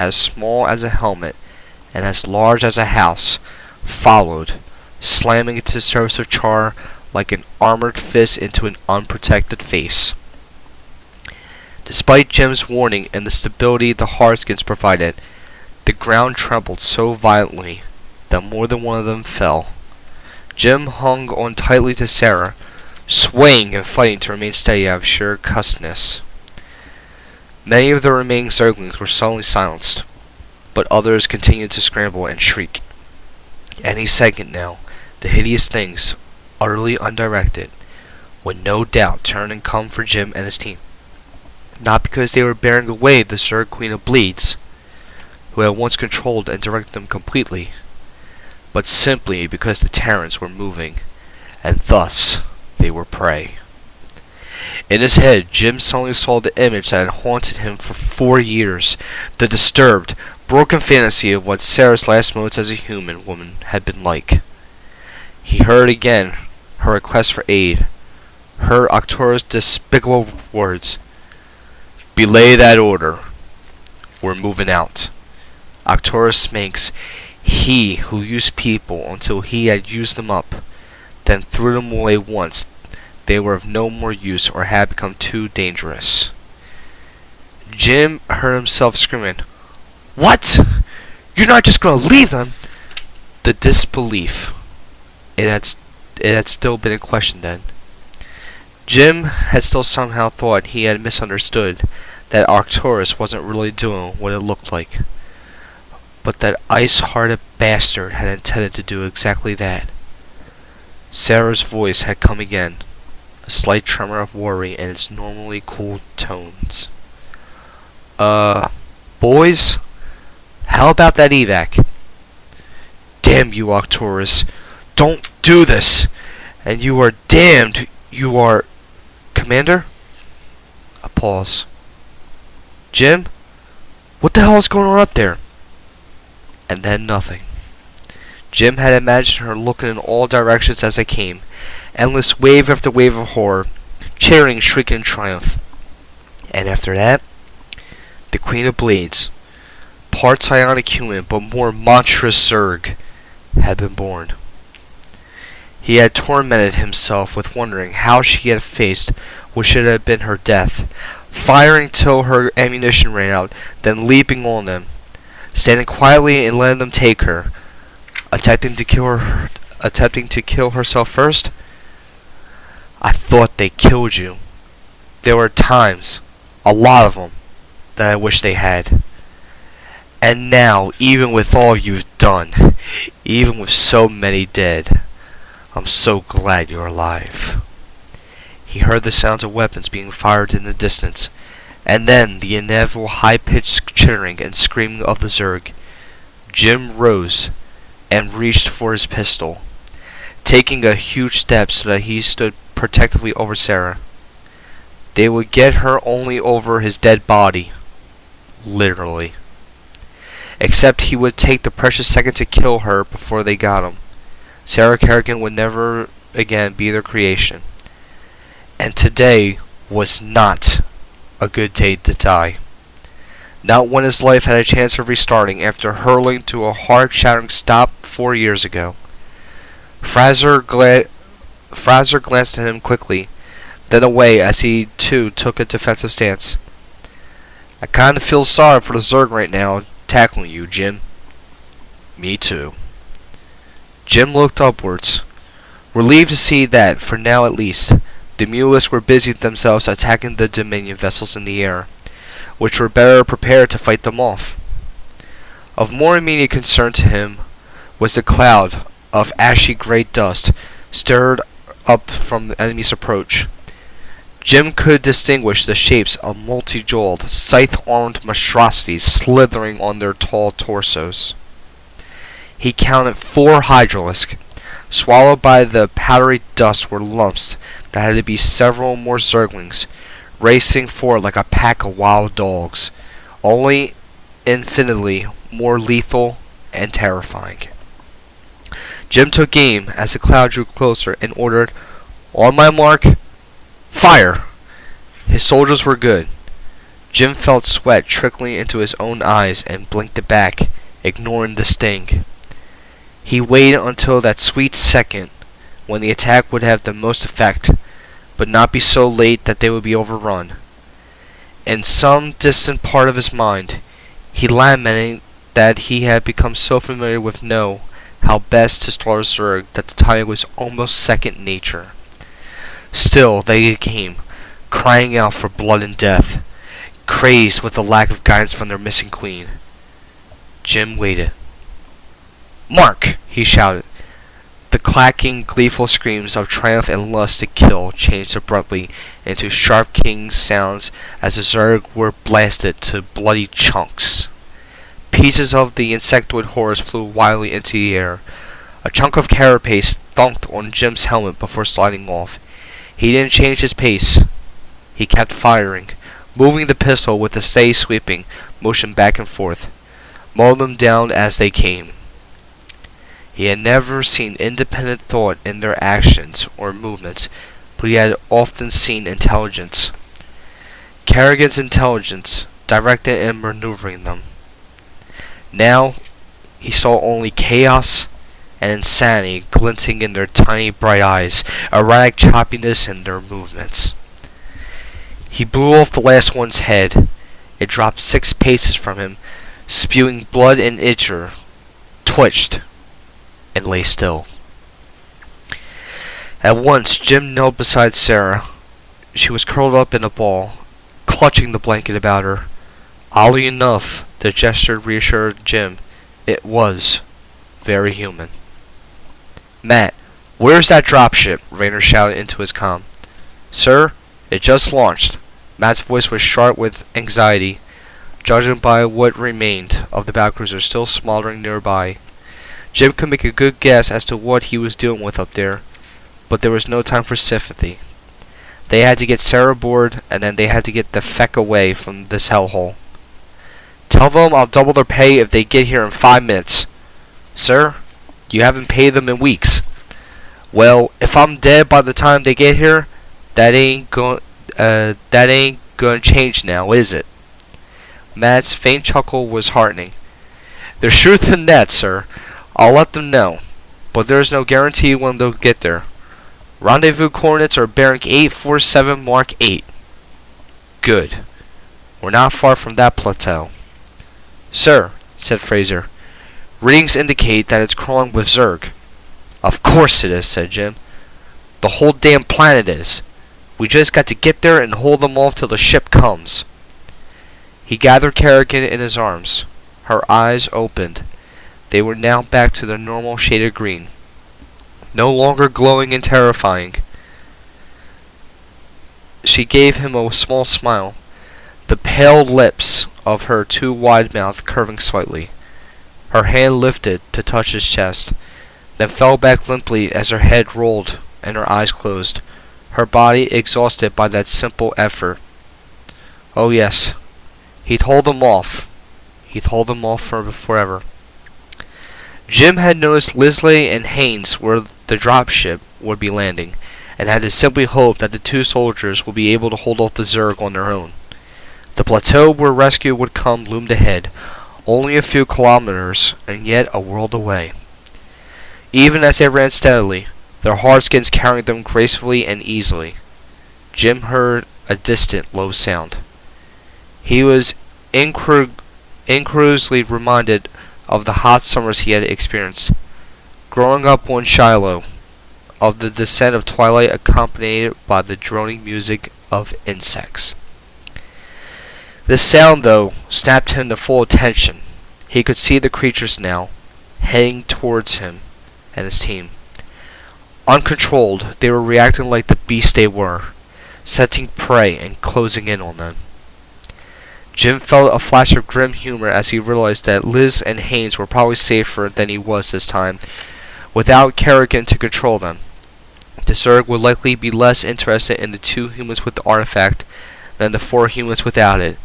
as small as a helmet and as large as a house, followed, slamming into the surface of Char like an armored fist into an unprotected face. Despite Jim's warning and the stability the hardskins provided, the ground trembled so violently that more than one of them fell. Jim hung on tightly to Sarah, swaying and fighting to remain steady out of sheer cussedness. Many of the remaining Zerglings were suddenly silenced, but others continued to scramble and shriek. Any second now, the hideous things, utterly undirected, would no doubt turn and come for Jim and his team. Not because they were bearing away the Zerg Queen of Bleeds, who had once controlled and directed them completely, but simply because the Terrans were moving, and thus they were prey. In his head, Jim suddenly saw the image that had haunted him for 4 years, the disturbed, broken fantasy of what Sarah's last moments as a human woman had been like. He heard again her request for aid, heard Arcturus' despicable words, "Belay that order. We're moving out." Arcturus makes he who used people until he had used them up, then threw them away once they were of no more use or had become too dangerous. Jim heard himself screaming, "What? You're not just going to leave them?" The disbelief. It had still been in question then. Jim had still somehow thought he had misunderstood, that Arcturus wasn't really doing what it looked like, but that ice-hearted bastard had intended to do exactly that. Sarah's voice had come again, a slight tremor of worry in its normally cool tones. Boys? How about that evac?" "Damn you, Arcturus. Don't do this! And you are damned, you are... Commander?" A pause. "Jim? What the hell is going on up there?" And then nothing. Jim had imagined her looking in all directions as they came, endless wave after wave of horror, cheering, shrieking in triumph. And after that, the Queen of Blades, part psionic human but more monstrous Zerg, had been born. He had tormented himself with wondering how she had faced what should have been her death, firing till her ammunition ran out, then leaping on them, standing quietly and letting them take her, attempting to kill herself first. "I thought they killed you. There were times, a lot of them, that I wish they had. And now, even with all you've done, even with so many dead, I'm so glad you're alive." He heard the sounds of weapons being fired in the distance, and then the inevitable high-pitched chittering and screaming of the Zerg. Jim rose and reached for his pistol, taking a huge step so that he stood protectively over Sarah. They would get her only over his dead body. Literally. Except he would take the precious second to kill her before they got him. Sarah Kerrigan would never again be their creation. And today was not a good day to die. Not when his life had a chance of restarting after hurling to a heart-shattering stop 4 years ago. Fraser glanced at him quickly, then away as he too took a defensive stance. "I kinda feel sorry for the Zerg right now, tackling you, Jim." "Me too." Jim looked upwards, relieved to see that, for now at least, the Mulists were busy themselves attacking the Dominion vessels in the air, which were better prepared to fight them off. Of more immediate concern to him was the cloud of ashy gray dust stirred up from the enemy's approach. Jim could distinguish the shapes of multi-jawed, scythe-armed monstrosities slithering on their tall torsos. He counted 4 hydralisks. Swallowed by the powdery dust were lumps that had to be several more Zerglings, racing forward like a pack of wild dogs, only infinitely more lethal and terrifying. Jim took aim as the cloud drew closer and ordered, "On my mark, fire!" His soldiers were good. Jim felt sweat trickling into his own eyes and blinked it back, ignoring the sting. He waited until that sweet second when the attack would have the most effect, but not be so late that they would be overrun. In some distant part of his mind, he lamented that he had become so familiar with know how best to slaughter Zerg that the timing was almost second nature. Still, they came, crying out for blood and death, crazed with the lack of guidance from their missing queen. Jim waited. "Mark!" he shouted. The clacking, gleeful screams of triumph and lust to kill changed abruptly into sharp king sounds as the Zerg were blasted to bloody chunks. Pieces of the insectoid horrors flew wildly into the air. A chunk of carapace thunked on Jim's helmet before sliding off. He didn't change his pace. He kept firing, moving the pistol with a steady sweeping motion back and forth, mowing them down as they came. He had never seen independent thought in their actions or movements, but he had often seen intelligence. Kerrigan's intelligence, directing and maneuvering them. Now, he saw only chaos and insanity glinting in their tiny bright eyes, erratic choppiness in their movements. He blew off the last one's head. It dropped 6 paces from him, spewing blood and ichor, twitched, and lay still. At once, Jim knelt beside Sarah. She was curled up in a ball, clutching the blanket about her. Oddly enough, the gesture reassured Jim. It was very human. "Matt, where's that dropship?" Rayner shouted into his comm. "Sir, it just launched." Matt's voice was sharp with anxiety, judging by what remained of the battlecruiser still smoldering nearby. Jim could make a good guess as to what he was dealing with up there, but there was no time for sympathy. They had to get Sarah aboard, and then they had to get the feck away from this hellhole. "Tell them I'll double their pay if they get here in 5 minutes. "Sir, you haven't paid them in weeks." "Well, if I'm dead by the time they get here, that ain't gonna change now, is it?" Matt's faint chuckle was heartening. "There's truth in that, sir. I'll let them know, but there's no guarantee when they'll get there. Rendezvous coordinates are bearing 847 Mark 8. Good. We're not far from that plateau." "Sir," said Fraser, "readings indicate that it's crawling with Zerg." "Of course it is," said Jim. "The whole damn planet is. We just got to get there and hold them off till the ship comes." He gathered Kerrigan in his arms. Her eyes opened. They were now back to their normal shaded green, no longer glowing and terrifying. She gave him a small smile, the pale lips of her too wide mouth curving slightly. Her hand lifted to touch his chest, then fell back limply as her head rolled and her eyes closed, her body exhausted by that simple effort. Oh yes, he'd hold them off. He'd hold them off forever. Jim had noticed Lisley and Haynes where the dropship would be landing, and had to simply hope that the 2 soldiers would be able to hold off the Zerg on their own. The plateau where rescue would come loomed ahead, only a few kilometers, and yet a world away. Even as they ran steadily, their hardskins carried them gracefully and easily. Jim heard a distant, low sound. He was incredulously reminded of the hot summers he had experienced, growing up on Shiloh, of the descent of twilight accompanied by the droning music of insects. This sound, though, snapped him to full attention. He could see the creatures now, heading towards him and his team. Uncontrolled, they were reacting like the beasts they were, scenting prey and closing in on them. Jim felt a flash of grim humor as he realized that Liz and Haynes were probably safer than he was this time, without Kerrigan to control them. The Zerg would likely be less interested in the 2 humans with the artifact than the 4 humans without it,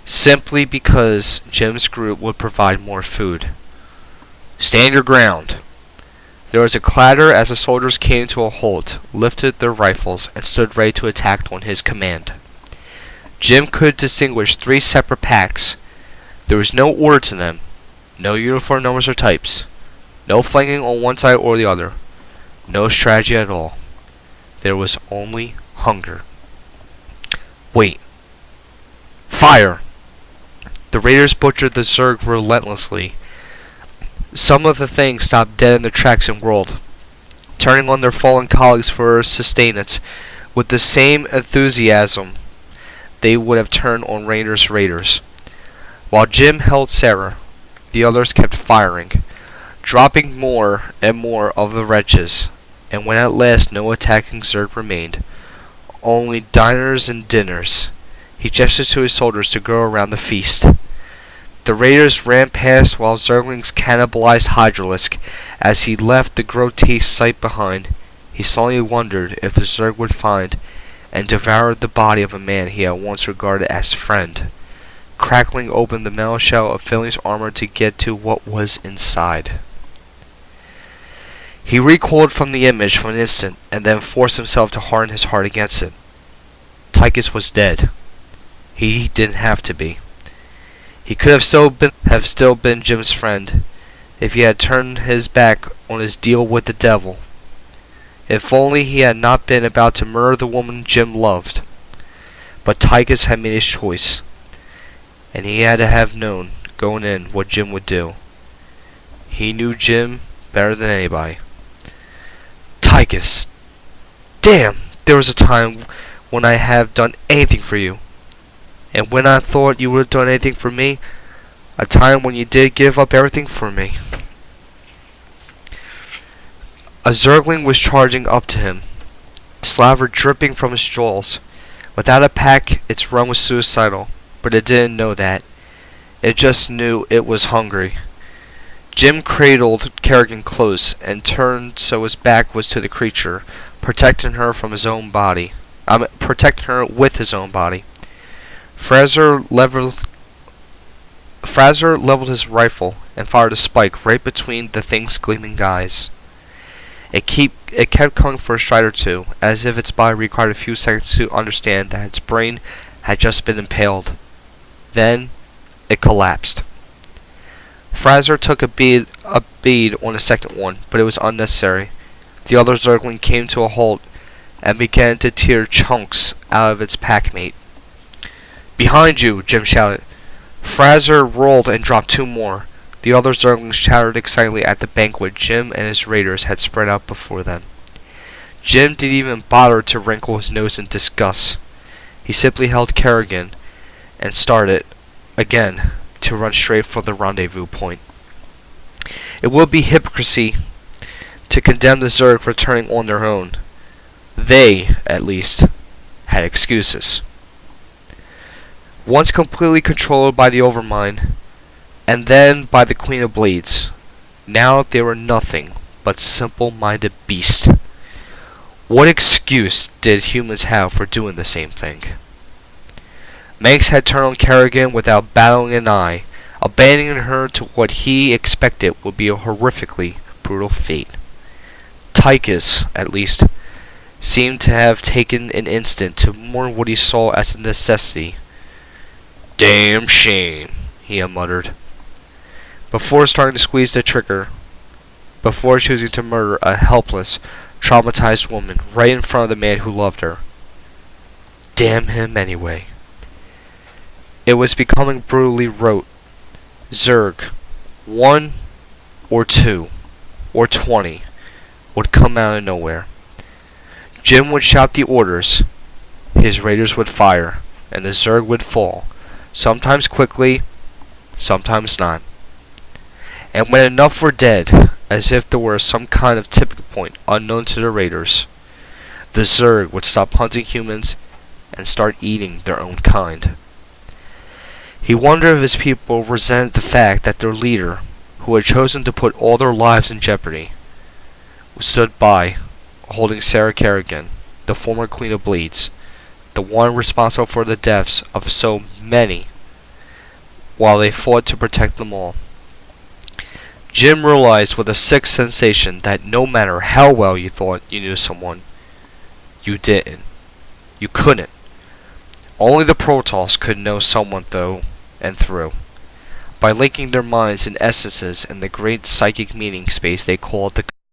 simply because Jim's group would provide more food. "Stand your ground." There was a clatter as the soldiers came to a halt, lifted their rifles, and stood ready to attack on his command. Jim could distinguish 3 separate packs. There was no order to them, no uniform numbers or types, no flanking on one side or the other, no strategy at all. There was only hunger. Wait. Fire! The raiders butchered the Zerg relentlessly. Some of the things stopped dead in their tracks and whirled, turning on their fallen colleagues for sustenance with the same enthusiasm they would have turned on raiders. While Jim held Sarah, the others kept firing, dropping more and more of the wretches, and when at last no attacking Zerg remained, only diners and dinners, he gestured to his soldiers to go around the feast. The raiders ran past while Zerglings cannibalized Hydralisk. As he left the grotesque sight behind, he suddenly wondered if the Zerg would find and devour the body of a man he had once regarded as friend, crackling open the metal shell of Philly's armor to get to what was inside. He recoiled from the image for an instant, and then forced himself to harden his heart against it. Tychus was dead. He didn't have to be. He could have still been Jim's friend if he had turned his back on his deal with the devil. If only he had not been about to murder the woman Jim loved. But Tychus had made his choice, and he had to have known going in what Jim would do. He knew Jim better than anybody. Tychus! Damn! There was a time when I have done anything for you. And when I thought you would have done anything for me, a time when you did give up everything for me. A Zergling was charging up to him, slaver dripping from his jaws. Without a pack, its run was suicidal, but it didn't know that. It just knew it was hungry. Jim cradled Kerrigan close and turned so his back was to the creature, protecting her from his own body. Protecting her with his own body. Fraser leveled his rifle and fired a spike right between the thing's gleaming eyes. It kept coming for a stride or two, as if its body required a few seconds to understand that its brain had just been impaled. Then it collapsed. Fraser took a bead on the second one, but it was unnecessary. The other Zergling came to a halt and began to tear chunks out of its packmate. "Behind you!" Jim shouted. Fraser rolled and dropped 2 more. The other Zerglings chattered excitedly at the banquet Jim and his raiders had spread out before them. Jim didn't even bother to wrinkle his nose in disgust. He simply held Kerrigan and started, again, to run straight for the rendezvous point. It would be hypocrisy to condemn the Zerg for turning on their own. They, at least, had excuses. Once completely controlled by the Overmind, and then by the Queen of Blades, now they were nothing but simple-minded beasts. What excuse did humans have for doing the same thing? Manx had turned on Kerrigan without battling an eye, abandoning her to what he expected would be a horrifically brutal fate. Tychus, at least, seemed to have taken an instant to mourn what he saw as a necessity. "Damn shame," he had muttered, before starting to squeeze the trigger, before choosing to murder a helpless, traumatized woman right in front of the man who loved her. Damn him anyway. It was becoming brutally rote. Zerg, 1 or 2 or 20 would come out of nowhere. Jim would shout the orders, his raiders would fire, and the Zerg would fall, sometimes quickly, sometimes not. And when enough were dead, as if there were some kind of tipping point unknown to the raiders, the Zerg would stop hunting humans and start eating their own kind. He wondered if his people resented the fact that their leader, who had chosen to put all their lives in jeopardy, stood by, holding Sarah Kerrigan, the former Queen of Blades, the one responsible for the deaths of so many, while they fought to protect them all. Jim realized with a sick sensation that no matter how well you thought you knew someone, you didn't. You couldn't. Only the Protoss could know someone through and through. By linking their minds and essences in the great psychic meaning space they called the